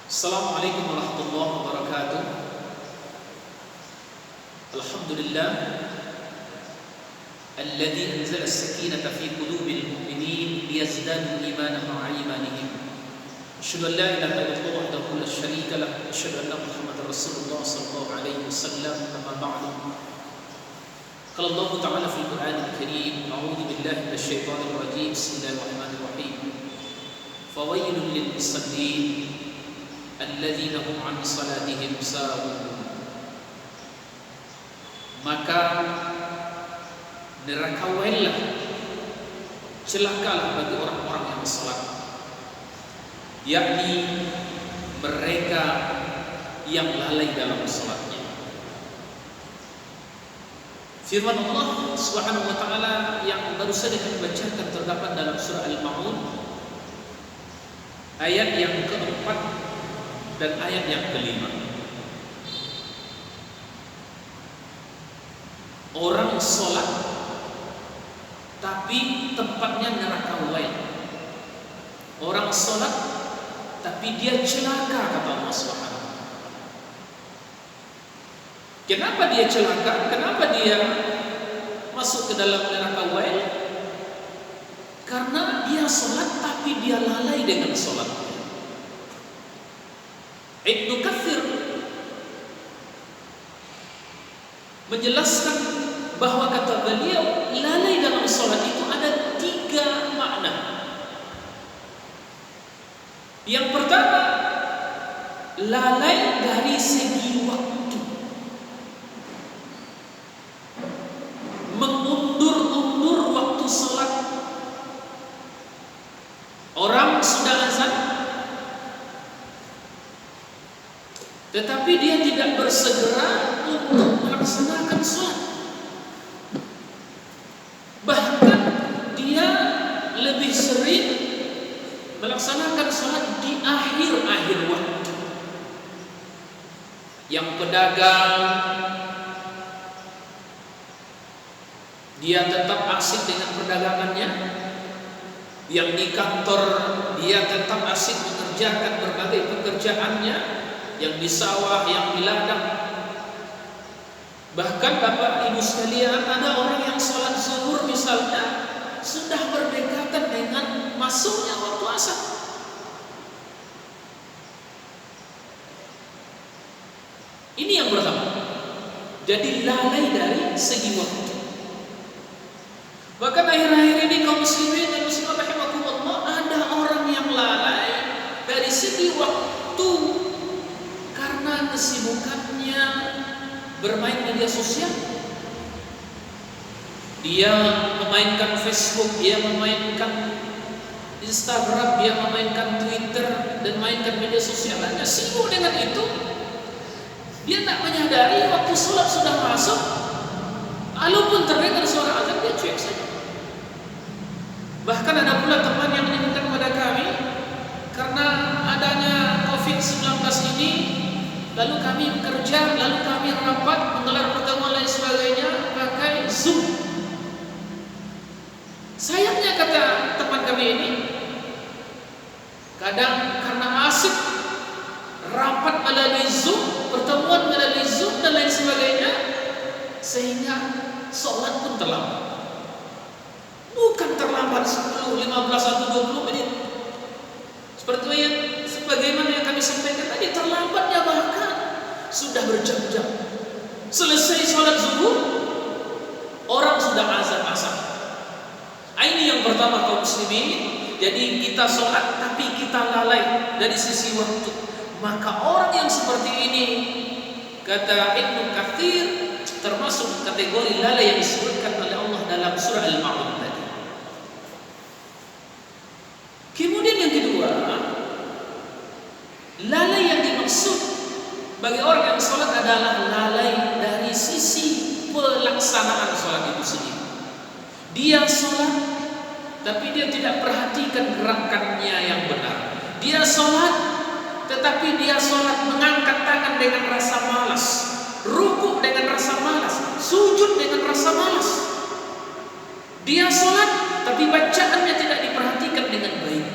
Assalamualaikum warahmatullahi wabarakatuh. Alhamdulillah alladzi anzala as-sakinata fi qulubil mu'minin liyazdadu imanan ma'a imanihim. Asyhadu an la ilaha illallah wahdahu la syarika lah wa asyhadu anna Muhammadar Rasulullah sallallahu alaihi wasallam. Amma ba'du. Qala Allah Ta'ala fil Qur'anil Karim, a'udzu billahi minasyaitonir rajim. Bismillahirrahmanirrahim. Fawailul lil musallin alladzina hum 'an salatihim sahun. Maka neraka wailah, celakalah bagi orang-orang yang salat, yakni mereka yang lalai dalam salatnya. Firman Allah Subhanahu wa taala yang baru saja kami bacakan terdapat dalam surah Al-Ma'un ayat yang keempat dan ayat yang kelima. Orang sholat tapi tempatnya neraka wail. Orang sholat tapi dia celaka, kata Allah Subhanahu. Kenapa dia celaka? Kenapa dia masuk ke dalam neraka wail? Karena dia sholat tapi dia lalai dengan sholat. Ibnu Katsir menjelaskan bahwa kata beliau lalai dalam sholat itu ada 3 makna. Yang pertama, lalai dari segi waktu, mengundur-undur waktu sholat. Orang sudah azan tetapi dia tidak bersegera untuk melaksanakan sholat. Bahkan dia lebih sering melaksanakan sholat di akhir-akhir waktu. Yang pedagang dia tetap asik dengan perdagangannya. Yang di kantor dia tetap asik mengerjakan berbagai pekerjaannya. Yang di sawah, yang di ladang. Bahkan Bapak Ibu sekalian, ada orang yang sholat zuhur misalnya sudah berdekatan dengan masuknya waktu asar. Ini yang pertama. Jadi lalai dari segi waktu. Bahkan akhir-akhir ini kaum muslimin dan muslimat rahimakumullah, ada orang yang lalai dari segi waktu karena kesibukannya bermain media sosial. Dia memainkan Facebook, dia memainkan Instagram, dia memainkan Twitter dan mainkan media sosial. Hanya sibuk dengan itu. Dia tak menyadari waktu sholat sudah masuk. Walaupun terdengar suara azan, dia cuek saja. Bahkan ada pula teman yang menyebutkan kepada kami, karena adanya COVID-19 ini, lalu kami bekerja, lalu kami rapat, menggelar pertemuan lain sebagainya pakai Zoom. Sayangnya, kata teman kami ini, kadang karena asik rapat melalui Zoom, pertemuan melalui Zoom dan lain sebagainya, sehingga sholat pun terlambat. Bukan terlambat 10, 15 atau 20 menit. Sebagaimana yang kami sampaikan tadi, terlambatnya bahkan sudah berjam-jam. Selesai sholat zuhur, orang sudah azan asar. Ini yang pertama kaum muslimin. Jadi kita sholat tapi kita lalai dari sisi waktu. Maka orang yang seperti ini, kata Ibnu Katsir, termasuk kategori lalai yang disebutkan oleh Allah dalam surah Al-Ma'un tadi. Kemudian yang kedua, lalai yang dimaksud bagi orang yang sholat adalah lalai dari sisi pelaksanaan sholat itu sendiri. Dia sholat tapi dia tidak perhatikan gerakannya yang benar. Dia sholat tetapi dia sholat mengangkat tangan dengan rasa malas, rukuk dengan rasa malas, sujud dengan rasa malas. Dia sholat tapi bacaannya tidak diperhatikan dengan baik.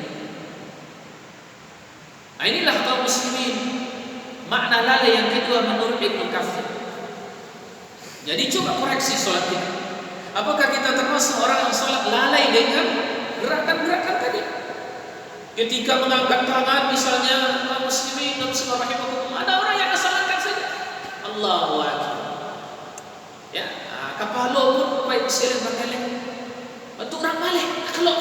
Nah, inilah kaum muslimin makna lalai yang kedua menurut Ibnu Katsir. Jadi coba koreksi sholat kita. Apakah kita termasuk orang yang sholat lalai dengan gerakan-gerakan tadi? Ketika mengangkat tangan misalnya kaum muslimin dan muslimat rahimakumullah, ada orang yang asal angkat saja. Allahu akbar. Ya, kepala pun baik sekali berkeleng. Untuk orang balik kalau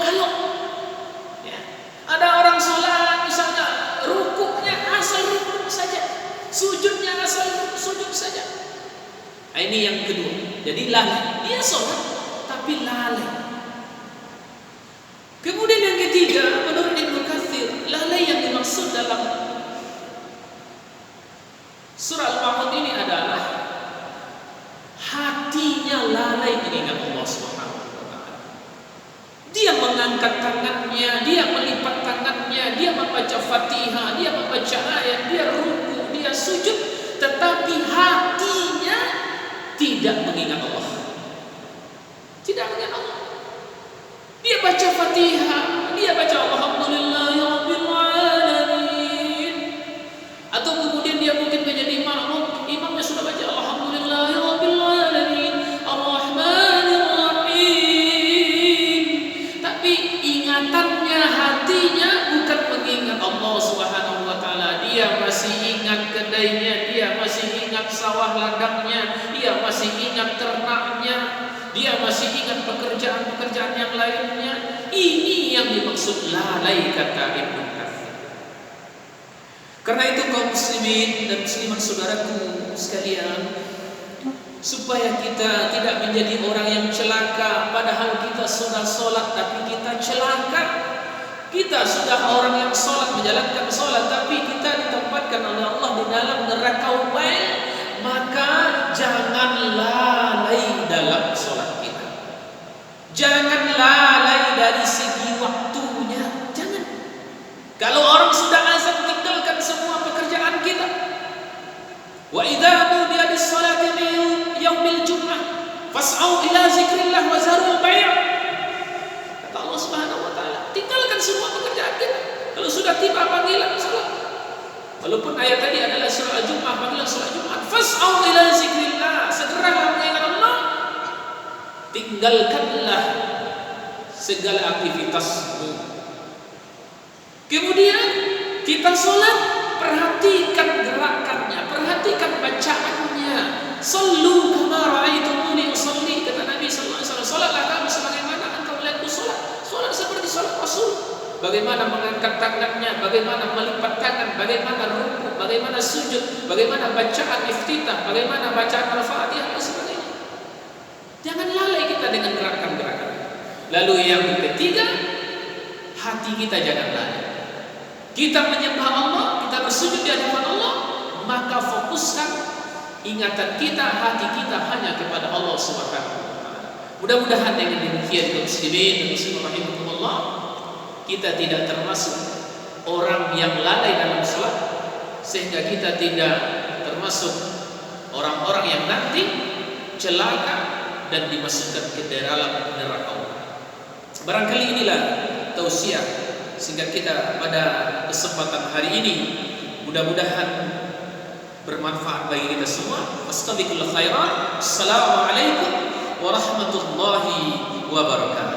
ya. Ada orang sholat misalnya rukuknya asal rukuk saja, sujudnya asal sujud saja. Nah, ini yang kedua. Jadi lalai. Dia sholat tapi lalai. Kemudian yang ketiga, menurut Ibnu Katsir, lalai yang dimaksud dalam surah Al-Ma'un ini adalah hatinya lalai mengingat Allah Subhanahu wa taala. Dia mengangkat tangannya, dia melipat tangannya, dia membaca Fatihah, dia membaca ayat, dia ruku, dia sujud, tetapi hatinya tidak mengingat Allah. Tidak mengingat Allah. Dia baca Fatihah, dia baca Alhamdulillahirabbil alamin. Atau kemudian dia mungkin menjadi makmum, imamnya sudah baca Alhamdulillahirabbil alamin, Arrahmanir rahim. Tapi ingatannya, hatinya bukan mengingat Allah Subhanahu wa taala. Dia masih ingat kedainya, dia masih ingat sawah ladangnya, dia masih ingat ternaknya, dia masih ingat pekerjaan-pekerjaan yang lainnya. Ini yang dimaksud lalai, kata Ibnu Katsir. Karena itu kaum muslimin dan muslimat saudaraku sekalian, supaya kita tidak menjadi orang yang celaka padahal kita sudah sholat tapi kita celaka. Kita sudah orang yang sholat, menjalankan sholat, tapi kita ditempatkan oleh Allah di dalam neraka wail. Maka jangan lalai dalam sholat kita. Jangan lalai dari segi waktunya. Jangan. Kalau orang sudah azan, tinggalkan semua pekerjaan kita. Wa idza nudiya lis-salati min yaumil jum'ah fas'au ila zikrillah wa zarul bai'. Kata Allah Subhanahu wa taala, tinggalkan semua pekerjaan kita. Kalau sudah tiba panggilan salat. Walaupun ayat tadi adalah surah Al-Jum'ah, panggilan surah Jumat, fas'au ila zikrillah, segeralah mengingat Allah. Tinggalkanlah segala aktivitasmu. Kemudian kita sholat, perhatikan gerakannya, perhatikan bacaannya. Sallu kama ra'aitumuni usalli, kata Nabi sallallahu alaihi wasallam. Salatlah kamu sebagaimana engkau melihatku salat. Salat seperti salat Rasul. Bagaimana mengangkat tangannya, bagaimana melipat tangan, bagaimana rukuk, bagaimana sujud, bagaimana bacaan iftitah, bagaimana bacaan Al-Fatihah dan sebagainya. Jangan lalai kita dengan gerakan-gerakan. Lalu yang ketiga, hati kita jangan lalai. Kita menyembah Allah, kita bersujud di hadapan Allah, maka fokuskan ingatan kita, hati kita hanya kepada Allah Subhanahu wa taala. Mudah-mudahan dengan demikian kaum muslimin dan muslimat rahimakumullah, kita tidak termasuk orang yang lalai dalam salat, sehingga kita tidak termasuk orang-orang yang nanti celaka dan dimasukkan ke dalam neraka. Barangkali inilah tausiah sehingga kita pada kesempatan hari ini mudah-mudahan bermanfaat bagi kita semua. Astaghfirullah khairan. Assalamualaikum warahmatullahi wabarakatuh.